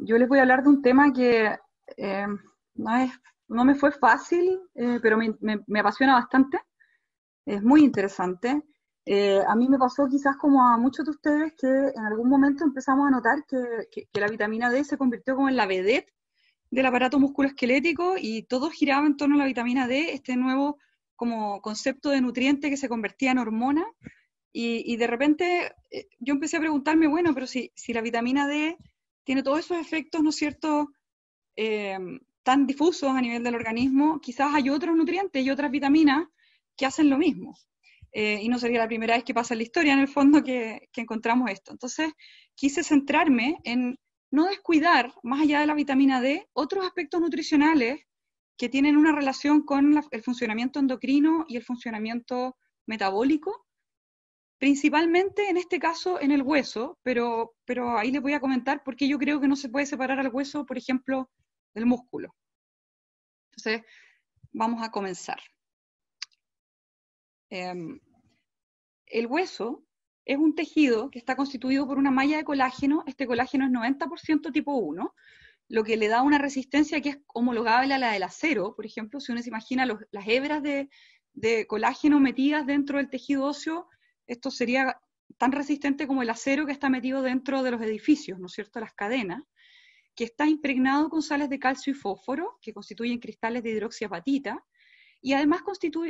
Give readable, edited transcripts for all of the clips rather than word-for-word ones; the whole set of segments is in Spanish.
Yo les voy a hablar de un tema que eh, no es, no me fue fácil, pero me apasiona bastante. Es muy interesante. A mí me pasó quizás como a muchos de ustedes que en algún momento empezamos a notar que la vitamina D se convirtió como en la vedette del aparato musculoesquelético y todo giraba en torno a la vitamina D, este nuevo como concepto de nutriente que se convertía en hormona. Y de repente yo empecé a preguntarme, bueno, pero si la vitamina D tiene todos esos efectos, ¿no es cierto?, eh, tan difusos a nivel del organismo, quizás hay otros nutrientes y otras vitaminas que hacen lo mismo. Y no sería la primera vez que pasa en la historia, en el fondo, que encontramos esto. Entonces, quise centrarme en no descuidar, más allá de la vitamina D, otros aspectos nutricionales que tienen una relación con el funcionamiento endocrino y el funcionamiento metabólico, principalmente en este caso en el hueso, pero ahí les voy a comentar por qué yo creo que no se puede separar al hueso, por ejemplo, del músculo. Entonces, vamos a comenzar. El hueso es un tejido que está constituido por una malla de colágeno. Este colágeno es 90% tipo 1, lo que le da una resistencia que es homologable a la del acero. Por ejemplo, si uno se imagina las hebras de colágeno metidas dentro del tejido óseo, esto sería tan resistente como el acero que está metido dentro de los edificios, ¿no es cierto?, las cadenas, que está impregnado con sales de calcio y fósforo, que constituyen cristales de hidroxiapatita, y además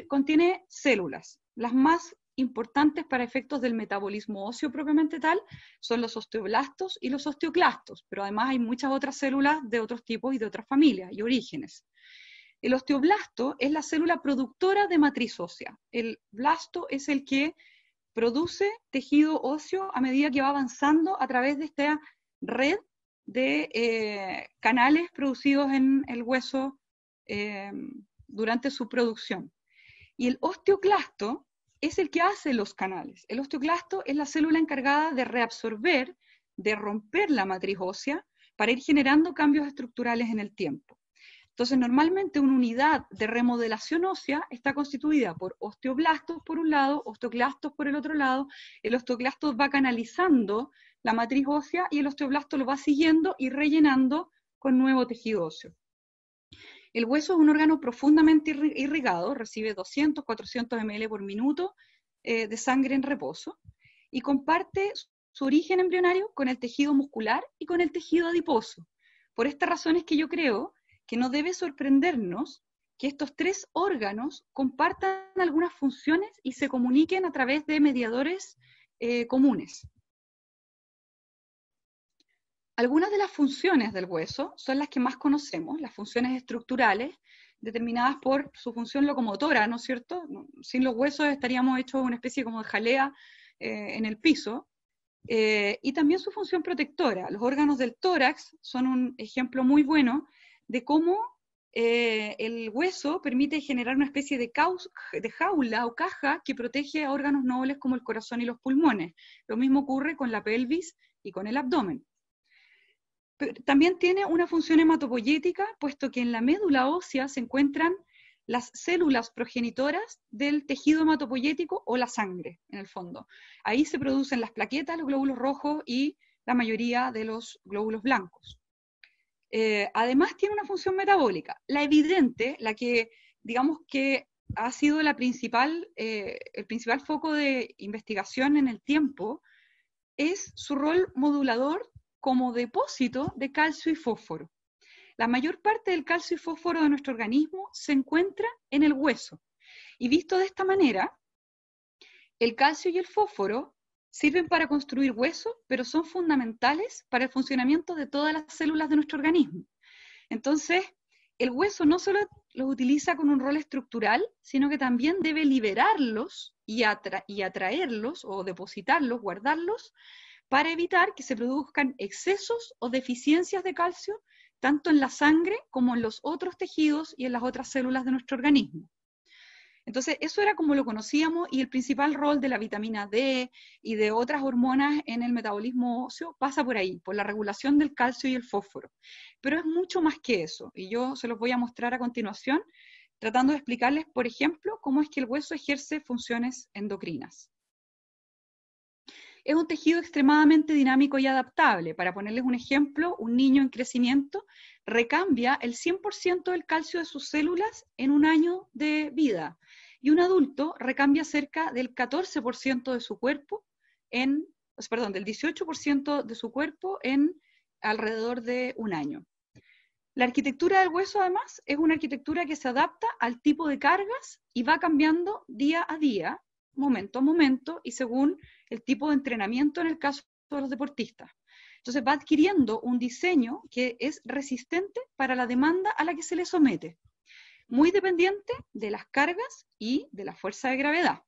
contiene células. Las más importantes para efectos del metabolismo óseo propiamente tal son los osteoblastos y los osteoclastos, pero además hay muchas otras células de otros tipos y de otras familias y orígenes. El osteoblasto es la célula productora de matriz ósea. El blasto es el que produce tejido óseo a medida que va avanzando a través de esta red de canales producidos en el hueso durante su producción. Y el osteoclasto es el que hace los canales. El osteoclasto es la célula encargada de reabsorber, de romper la matriz ósea para ir generando cambios estructurales en el tiempo. Entonces, normalmente una unidad de remodelación ósea está constituida por osteoblastos por un lado, osteoclastos por el otro lado. El osteoclasto va canalizando la matriz ósea y el osteoblasto lo va siguiendo y rellenando con nuevo tejido óseo. El hueso es un órgano profundamente irrigado, recibe 200-400 ml por minuto de sangre en reposo y comparte su origen embrionario con el tejido muscular y con el tejido adiposo. Por esta razón es que yo creo que no debe sorprendernos que estos tres órganos compartan algunas funciones y se comuniquen a través de mediadores comunes. Algunas de las funciones del hueso son las que más conocemos, las funciones estructurales, determinadas por su función locomotora, ¿no es cierto? Sin los huesos estaríamos hechos una especie como de jalea en el piso. Y también su función protectora. Los órganos del tórax son un ejemplo muy bueno de cómo el hueso permite generar una especie de jaula o caja que protege a órganos nobles como el corazón y los pulmones. Lo mismo ocurre con la pelvis y con el abdomen. Pero también tiene una función hematopoyética, puesto que en la médula ósea se encuentran las células progenitoras del tejido hematopoyético o la sangre, en el fondo. Ahí se producen las plaquetas, los glóbulos rojos y la mayoría de los glóbulos blancos. Además tiene una función metabólica. La evidente, la que digamos que ha sido el principal foco de investigación en el tiempo, es su rol modulador como depósito de calcio y fósforo. La mayor parte del calcio y fósforo de nuestro organismo se encuentra en el hueso. Y visto de esta manera, el calcio y el fósforo sirven para construir hueso, pero son fundamentales para el funcionamiento de todas las células de nuestro organismo. Entonces, el hueso no solo los utiliza con un rol estructural, sino que también debe liberarlos y atraerlos o depositarlos, guardarlos, para evitar que se produzcan excesos o deficiencias de calcio, tanto en la sangre como en los otros tejidos y en las otras células de nuestro organismo. Entonces, eso era como lo conocíamos, y el principal rol de la vitamina D y de otras hormonas en el metabolismo óseo pasa por ahí, por la regulación del calcio y el fósforo. Pero es mucho más que eso, y yo se los voy a mostrar a continuación, tratando de explicarles, por ejemplo, cómo es que el hueso ejerce funciones endocrinas. Es un tejido extremadamente dinámico y adaptable. Para ponerles un ejemplo, un niño en crecimiento recambia el 100% del calcio de sus células en un año de vida. Y un adulto recambia cerca del 14% de su cuerpo del 18% de su cuerpo en alrededor de un año. La arquitectura del hueso, además, es una arquitectura que se adapta al tipo de cargas y va cambiando día a día, momento a momento, y según el tipo de entrenamiento en el caso de los deportistas. Entonces va adquiriendo un diseño que es resistente para la demanda a la que se le somete, muy dependiente de las cargas y de la fuerza de gravedad.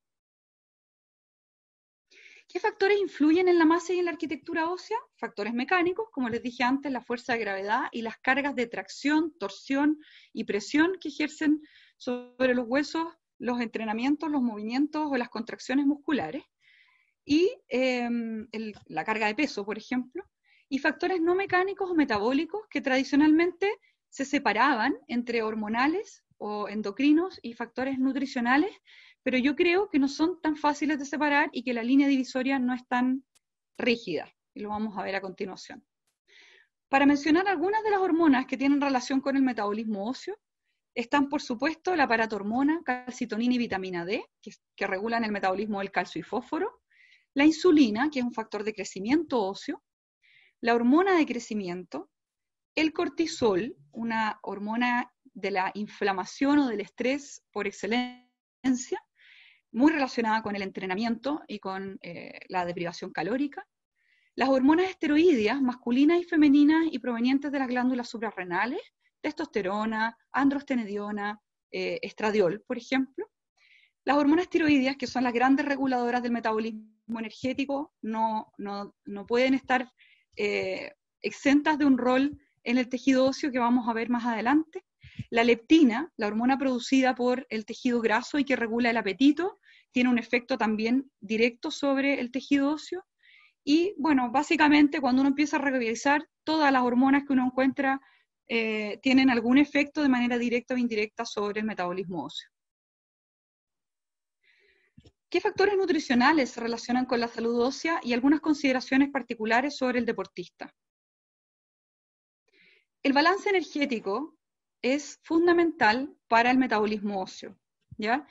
¿Qué factores influyen en la masa y en la arquitectura ósea? Factores mecánicos, como les dije antes, la fuerza de gravedad y las cargas de tracción, torsión y presión que ejercen sobre los huesos los entrenamientos, los movimientos o las contracciones musculares, y la carga de peso, por ejemplo, y factores no mecánicos o metabólicos que tradicionalmente se separaban entre hormonales o endocrinos y factores nutricionales, pero yo creo que no son tan fáciles de separar y que la línea divisoria no es tan rígida, y lo vamos a ver a continuación. Para mencionar algunas de las hormonas que tienen relación con el metabolismo óseo, están, por supuesto, la paratormona, calcitonina y vitamina D, que regulan el metabolismo del calcio y fósforo, la insulina, que es un factor de crecimiento óseo, la hormona de crecimiento, el cortisol, una hormona de la inflamación o del estrés por excelencia, muy relacionada con el entrenamiento y con la deprivación calórica, las hormonas esteroideas masculinas y femeninas y provenientes de las glándulas suprarrenales, testosterona, androstenediona, estradiol, por ejemplo. Las hormonas tiroideas, que son las grandes reguladoras del metabolismo energético, no pueden estar exentas de un rol en el tejido óseo que vamos a ver más adelante. La leptina, la hormona producida por el tejido graso y que regula el apetito, tiene un efecto también directo sobre el tejido óseo. Y bueno, básicamente cuando uno empieza a revisar, todas las hormonas que uno encuentra tienen algún efecto de manera directa o indirecta sobre el metabolismo óseo. ¿Qué factores nutricionales se relacionan con la salud ósea y algunas consideraciones particulares sobre el deportista? El balance energético es fundamental para el metabolismo óseo, ¿ya?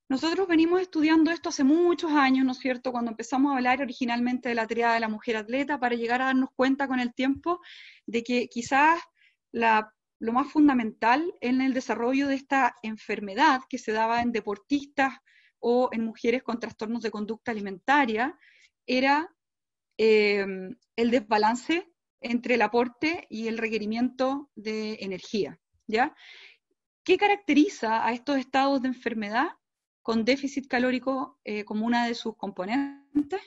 Nosotros venimos estudiando esto hace muchos años, ¿no es cierto?, cuando empezamos a hablar originalmente de la triada de la mujer atleta, para llegar a darnos cuenta con el tiempo de que quizás lo más fundamental en el desarrollo de esta enfermedad que se daba en deportistas o en mujeres con trastornos de conducta alimentaria era el desbalance entre el aporte y el requerimiento de energía, ¿ya? ¿Qué caracteriza a estos estados de enfermedad con déficit calórico como una de sus componentes?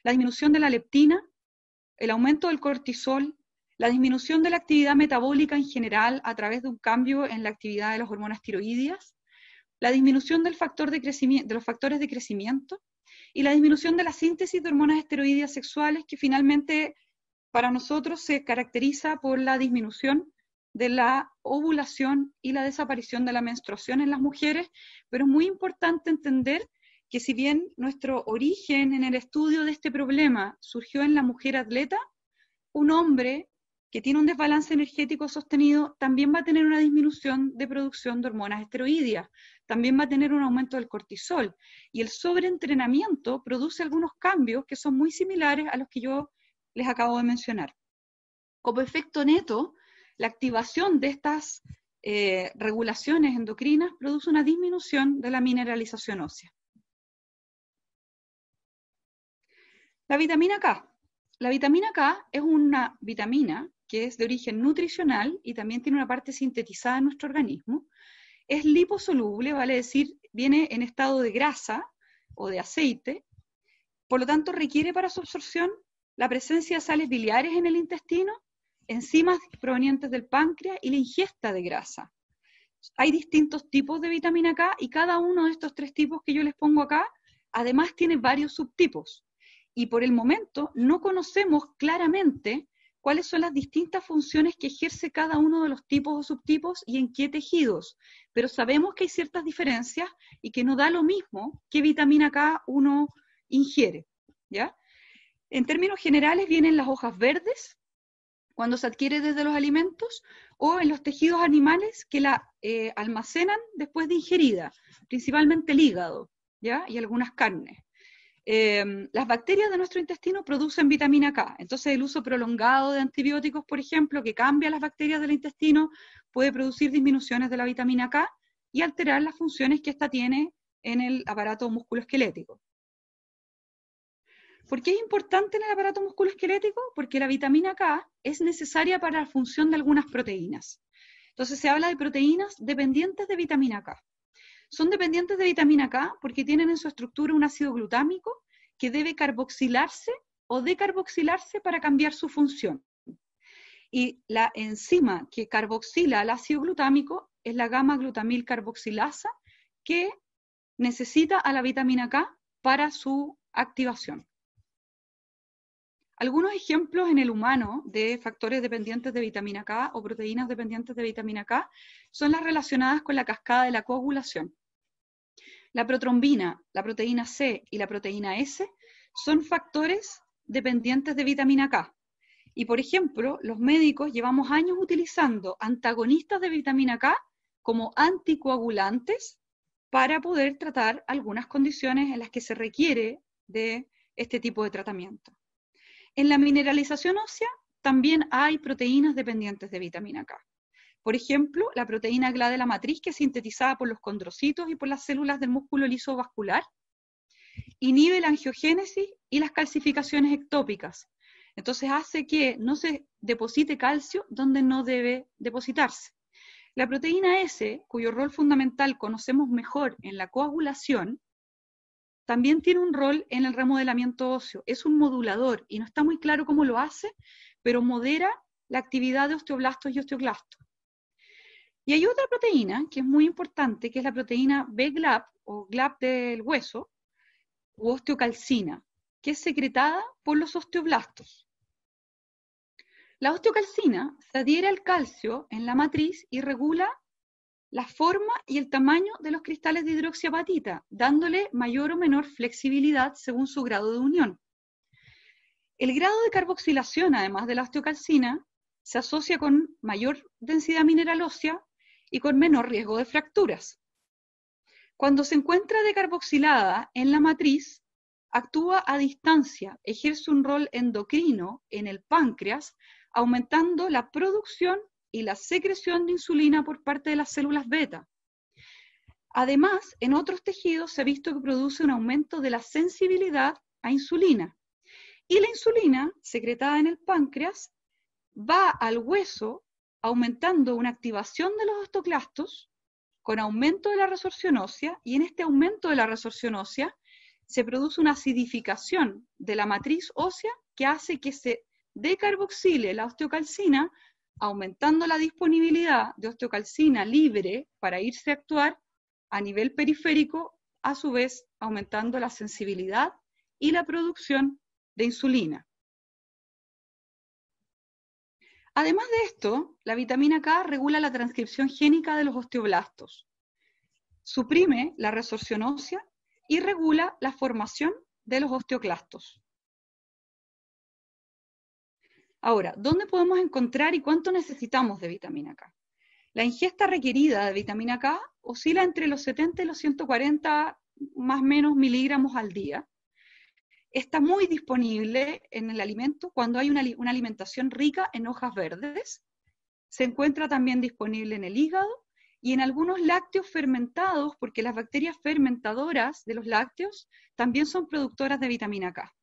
La disminución de la leptina, el aumento del cortisol, la disminución de la actividad metabólica en general a través de un cambio en la actividad de las hormonas tiroideas, la disminución del factor de crecimiento, de los factores de crecimiento, y la disminución de la síntesis de hormonas esteroideas sexuales, que finalmente para nosotros se caracteriza por la disminución de la ovulación y la desaparición de la menstruación en las mujeres, pero es muy importante entender que si bien nuestro origen en el estudio de este problema surgió en la mujer atleta, un hombre que tiene un desbalance energético sostenido también va a tener una disminución de producción de hormonas esteroideas, también va a tener un aumento del cortisol, y el sobreentrenamiento produce algunos cambios que son muy similares a los que yo les acabo de mencionar. Como efecto neto, la activación de estas regulaciones endocrinas produce una disminución de la mineralización ósea. La vitamina K. La vitamina K es una vitamina que es de origen nutricional y también tiene una parte sintetizada en nuestro organismo. Es liposoluble, vale decir, viene en estado de grasa o de aceite, por lo tanto requiere para su absorción la presencia de sales biliares en el intestino, enzimas provenientes del páncreas y la ingesta de grasa. Hay distintos tipos de vitamina K y cada uno de estos tres tipos que yo les pongo acá, además tiene varios subtipos. Y por el momento no conocemos claramente cuáles son las distintas funciones que ejerce cada uno de los tipos o subtipos y en qué tejidos, pero sabemos que hay ciertas diferencias y que no da lo mismo qué vitamina K uno ingiere, ¿ya? En términos generales vienen las hojas verdes, cuando se adquiere desde los alimentos, o en los tejidos animales que la almacenan después de ingerida, principalmente el hígado, ¿ya? Y algunas carnes. Las bacterias de nuestro intestino producen vitamina K, entonces el uso prolongado de antibióticos, por ejemplo, que cambia las bacterias del intestino, puede producir disminuciones de la vitamina K y alterar las funciones que ésta tiene en el aparato musculoesquelético. ¿Por qué es importante en el aparato musculoesquelético? Porque la vitamina K es necesaria para la función de algunas proteínas. Entonces se habla de proteínas dependientes de vitamina K. Son dependientes de vitamina K porque tienen en su estructura un ácido glutámico que debe carboxilarse o decarboxilarse para cambiar su función. Y la enzima que carboxila el ácido glutámico es la gamma-glutamil carboxilasa, que necesita a la vitamina K para su activación. Algunos ejemplos en el humano de factores dependientes de vitamina K o proteínas dependientes de vitamina K son las relacionadas con la cascada de la coagulación. La protrombina, la proteína C y la proteína S son factores dependientes de vitamina K. Y, por ejemplo, los médicos llevamos años utilizando antagonistas de vitamina K como anticoagulantes para poder tratar algunas condiciones en las que se requiere de este tipo de tratamiento. En la mineralización ósea también hay proteínas dependientes de vitamina K. Por ejemplo, la proteína GLA de la matriz, que es sintetizada por los condrocitos y por las células del músculo liso vascular, inhibe la angiogénesis y las calcificaciones ectópicas. Entonces hace que no se deposite calcio donde no debe depositarse. La proteína S, cuyo rol fundamental conocemos mejor en la coagulación, también tiene un rol en el remodelamiento óseo. Es un modulador y no está muy claro cómo lo hace, pero modera la actividad de osteoblastos y osteoclastos. Y hay otra proteína que es muy importante, que es la proteína B-GLAB o GLAB del hueso, u osteocalcina, que es secretada por los osteoblastos. La osteocalcina se adhiere al calcio en la matriz y regula la forma y el tamaño de los cristales de hidroxiapatita, dándole mayor o menor flexibilidad según su grado de unión. El grado de carboxilación, además de la osteocalcina, se asocia con mayor densidad mineral ósea y con menor riesgo de fracturas. Cuando se encuentra decarboxilada en la matriz, actúa a distancia, ejerce un rol endocrino en el páncreas, aumentando la producción y la secreción de insulina por parte de las células beta. Además, en otros tejidos se ha visto que produce un aumento de la sensibilidad a insulina. Y la insulina, secretada en el páncreas, va al hueso aumentando una activación de los osteoclastos con aumento de la resorción ósea, y en este aumento de la resorción ósea se produce una acidificación de la matriz ósea que hace que se decarboxile la osteocalcina, aumentando la disponibilidad de osteocalcina libre para irse a actuar a nivel periférico, a su vez aumentando la sensibilidad y la producción de insulina. Además de esto, la vitamina K regula la transcripción génica de los osteoblastos, suprime la resorción ósea y regula la formación de los osteoclastos. Ahora, ¿dónde podemos encontrar y cuánto necesitamos de vitamina K? La ingesta requerida de vitamina K oscila entre los 70 y los 140 más o menos miligramos al día. Está muy disponible en el alimento cuando hay una alimentación rica en hojas verdes. Se encuentra también disponible en el hígado y en algunos lácteos fermentados, porque las bacterias fermentadoras de los lácteos también son productoras de vitamina K.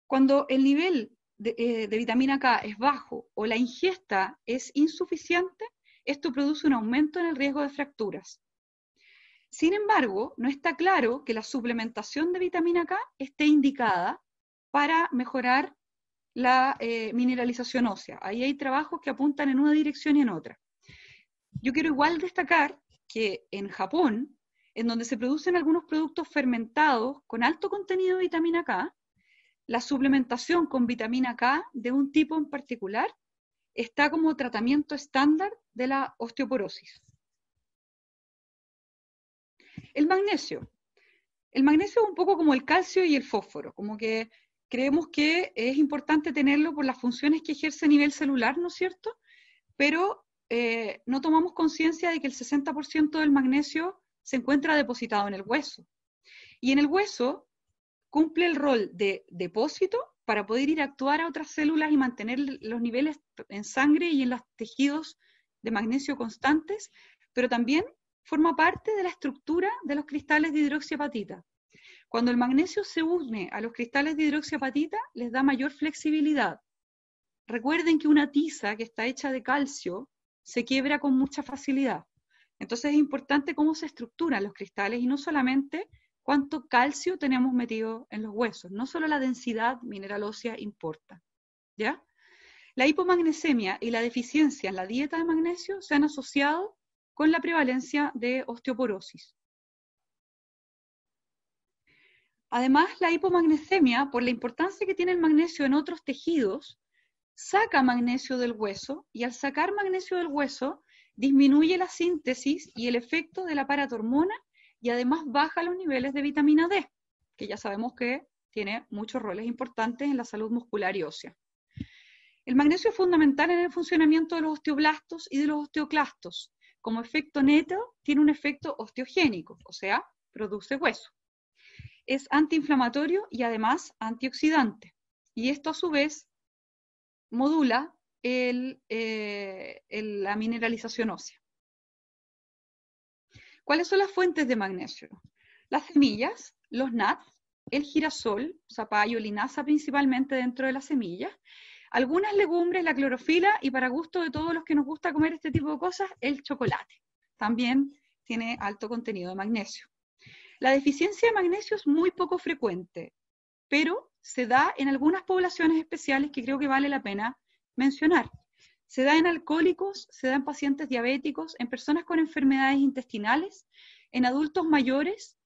Cuando el nivel de vitamina K es bajo o la ingesta es insuficiente, esto produce un aumento en el riesgo de fracturas. Sin embargo, no está claro que la suplementación de vitamina K esté indicada para mejorar la mineralización ósea. Ahí hay trabajos que apuntan en una dirección y en otra. Yo quiero igual destacar que en Japón, en donde se producen algunos productos fermentados con alto contenido de vitamina K, la suplementación con vitamina K de un tipo en particular está como tratamiento estándar de la osteoporosis. El magnesio. El magnesio es un poco como el calcio y el fósforo, como que creemos que es importante tenerlo por las funciones que ejerce a nivel celular, ¿no es cierto? Pero no tomamos conciencia de que el 60% del magnesio se encuentra depositado en el hueso. Y en el hueso cumple el rol de depósito para poder ir a actuar a otras células y mantener los niveles en sangre y en los tejidos de magnesio constantes, pero también forma parte de la estructura de los cristales de hidroxiapatita. Cuando el magnesio se une a los cristales de hidroxiapatita, les da mayor flexibilidad. Recuerden que una tiza que está hecha de calcio se quiebra con mucha facilidad. Entonces es importante cómo se estructuran los cristales y no solamente cuánto calcio tenemos metido en los huesos, no solo la densidad mineral ósea importa, ¿ya? La hipomagnesemia y la deficiencia en la dieta de magnesio se han asociado con la prevalencia de osteoporosis. Además, la hipomagnesemia, por la importancia que tiene el magnesio en otros tejidos, saca magnesio del hueso, y al sacar magnesio del hueso, disminuye la síntesis y el efecto de la paratormona, y además baja los niveles de vitamina D, que ya sabemos que tiene muchos roles importantes en la salud muscular y ósea. El magnesio es fundamental en el funcionamiento de los osteoblastos y de los osteoclastos. Como efecto neto, tiene un efecto osteogénico, o sea, produce hueso. Es antiinflamatorio y además antioxidante. Y esto a su vez modula la mineralización ósea. ¿Cuáles son las fuentes de magnesio? Las semillas, los nuts, el girasol, zapallo, linaza principalmente dentro de las semillas, algunas legumbres, la clorofila y para gusto de todos los que nos gusta comer este tipo de cosas, el chocolate. También tiene alto contenido de magnesio. La deficiencia de magnesio es muy poco frecuente, pero se da en algunas poblaciones especiales que creo que vale la pena mencionar. Se da en alcohólicos, se da en pacientes diabéticos, en personas con enfermedades intestinales, en adultos mayores,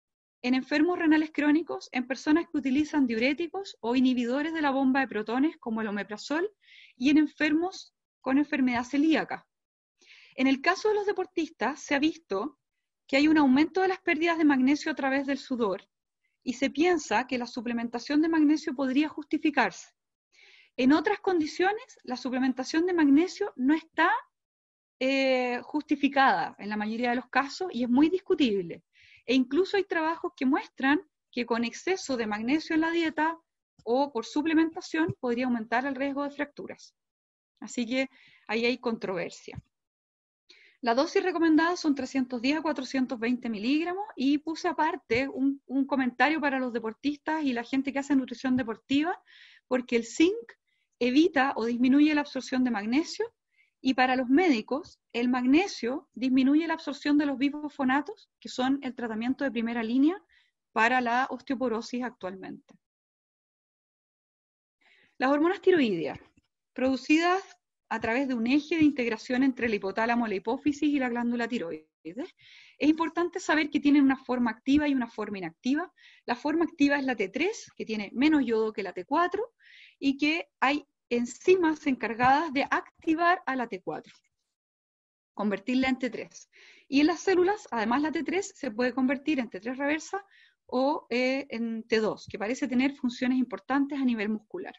en enfermos renales crónicos, en personas que utilizan diuréticos o inhibidores de la bomba de protones como el omeprazol y en enfermos con enfermedad celíaca. En el caso de los deportistas se ha visto que hay un aumento de las pérdidas de magnesio a través del sudor y se piensa que la suplementación de magnesio podría justificarse. En otras condiciones, la suplementación de magnesio no está justificada en la mayoría de los casos y es muy discutible. E incluso hay trabajos que muestran que con exceso de magnesio en la dieta o por suplementación podría aumentar el riesgo de fracturas. Así que ahí hay controversia. La dosis recomendada son 310 a 420 miligramos y puse aparte un comentario para los deportistas y la gente que hace nutrición deportiva, porque el zinc evita o disminuye la absorción de magnesio, y para los médicos el magnesio disminuye la absorción de los bifonatos, que son el tratamiento de primera línea para la osteoporosis actualmente. Las hormonas tiroideas, producidas a través de un eje de integración entre el hipotálamo, la hipófisis y la glándula tiroides. Es importante saber que tienen una forma activa y una forma inactiva. La forma activa es la T3, que tiene menos yodo que la T4, y que hay enzimas encargadas de activar a la T4, convertirla en T3. Y en las células, además la T3 se puede convertir en T3 reversa o en T2, que parece tener funciones importantes a nivel muscular.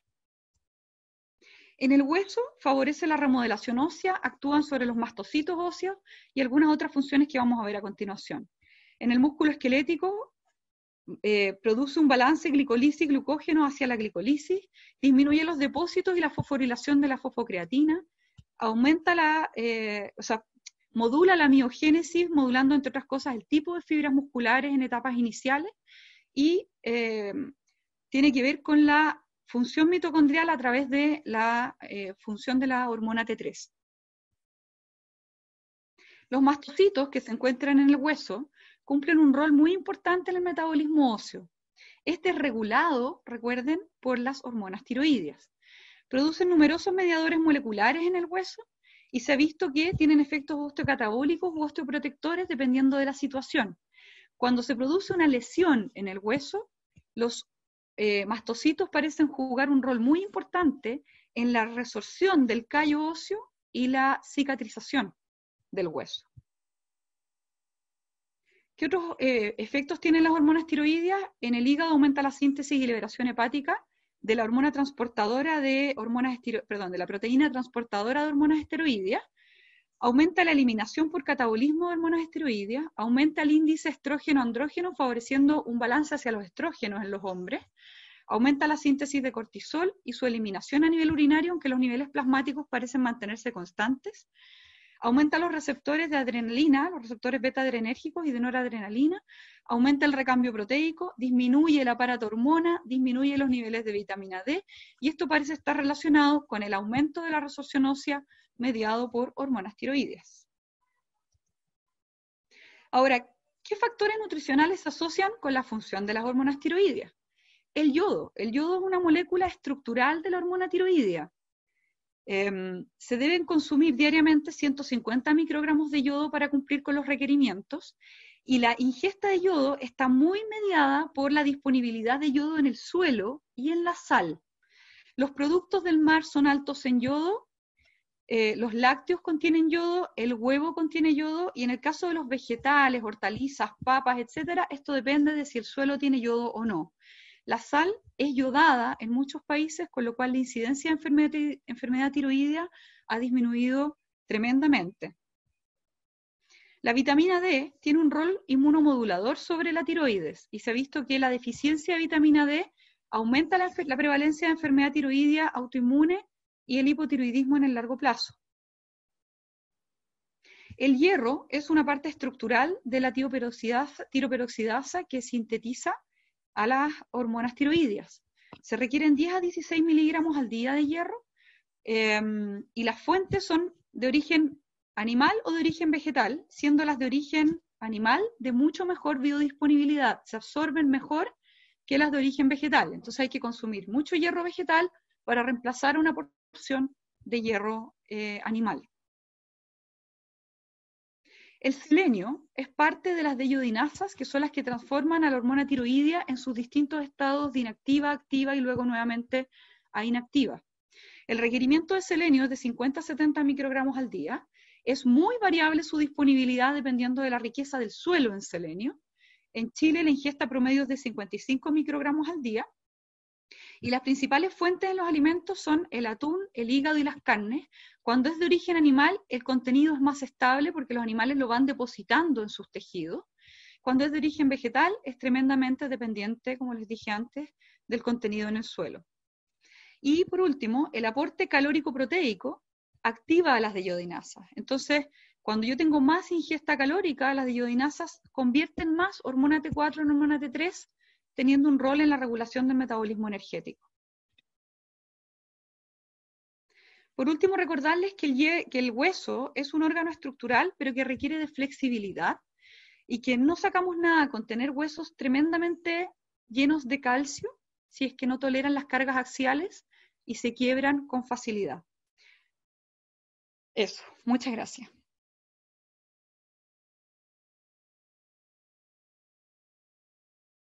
En el hueso favorece la remodelación ósea, actúan sobre los mastocitos óseos y algunas otras funciones que vamos a ver a continuación. En el músculo esquelético produce un balance glicolisis-glucógeno hacia la glicolisis, disminuye los depósitos y la fosforilación de la fosfocreatina, aumenta modula la miogénesis, modulando entre otras cosas el tipo de fibras musculares en etapas iniciales y tiene que ver con la función mitocondrial a través de la función de la hormona T3. Los mastocitos que se encuentran en el hueso cumplen un rol muy importante en el metabolismo óseo. Este es regulado, recuerden, por las hormonas tiroideas. Producen numerosos mediadores moleculares en el hueso y se ha visto que tienen efectos osteocatabólicos u osteoprotectores dependiendo de la situación. Cuando se produce una lesión en el hueso, los mastocitos parecen jugar un rol muy importante en la resorción del callo óseo y la cicatrización del hueso. ¿Qué otros efectos tienen las hormonas tiroideas? En el hígado aumenta la síntesis y liberación hepática de la hormona transportadora de de la proteína transportadora de hormonas esteroideas, aumenta la eliminación por catabolismo de hormonas esteroideas, aumenta el índice estrógeno-andrógeno, favoreciendo un balance hacia los estrógenos en los hombres, aumenta la síntesis de cortisol y su eliminación a nivel urinario, aunque los niveles plasmáticos parecen mantenerse constantes, aumenta los receptores de adrenalina, los receptores beta-adrenérgicos y de noradrenalina, aumenta el recambio proteico, disminuye el aparato hormona, disminuye los niveles de vitamina D, y esto parece estar relacionado con el aumento de la resorción ósea mediado por hormonas tiroideas. Ahora, ¿qué factores nutricionales se asocian con la función de las hormonas tiroideas? El yodo. El yodo es una molécula estructural de la hormona tiroidea. Se deben consumir diariamente 150 microgramos de yodo para cumplir con los requerimientos, y la ingesta de yodo está muy mediada por la disponibilidad de yodo en el suelo y en la sal. Los productos del mar son altos en yodo, los lácteos contienen yodo, el huevo contiene yodo, y en el caso de los vegetales, hortalizas, papas, etc., esto depende de si el suelo tiene yodo o no. La sal es yodada en muchos países, con lo cual la incidencia de enfermedad tiroidea ha disminuido tremendamente. La vitamina D tiene un rol inmunomodulador sobre la tiroides, y se ha visto que la deficiencia de vitamina D aumenta la prevalencia de enfermedad tiroidea autoinmune y el hipotiroidismo en el largo plazo. El hierro es una parte estructural de la tiroperoxidasa que sintetiza a las hormonas tiroideas. Se requieren 10 a 16 miligramos al día de hierro, y las fuentes son de origen animal o de origen vegetal, siendo las de origen animal de mucho mejor biodisponibilidad, se absorben mejor que las de origen vegetal. Entonces hay que consumir mucho hierro vegetal para reemplazar una porción de hierro animal. El selenio es parte de las deyodinasas, que son las que transforman a la hormona tiroidea en sus distintos estados de inactiva, activa y luego nuevamente a inactiva. El requerimiento de selenio es de 50 a 70 microgramos al día. Es muy variable su disponibilidad dependiendo de la riqueza del suelo en selenio. En Chile la ingesta promedio es de 55 microgramos al día. Y las principales fuentes de los alimentos son el atún, el hígado y las carnes. Cuando es de origen animal, el contenido es más estable porque los animales lo van depositando en sus tejidos. Cuando es de origen vegetal, es tremendamente dependiente, como les dije antes, del contenido en el suelo. Y por último, el aporte calórico proteico activa a las deyodinasas. Entonces, cuando yo tengo más ingesta calórica, las deyodinasas convierten más hormona T4 en hormona T3, teniendo un rol en la regulación del metabolismo energético. Por último, recordarles que el hueso es un órgano estructural, pero que requiere de flexibilidad, y que no sacamos nada con tener huesos tremendamente llenos de calcio si es que no toleran las cargas axiales y se quiebran con facilidad. Eso, muchas gracias.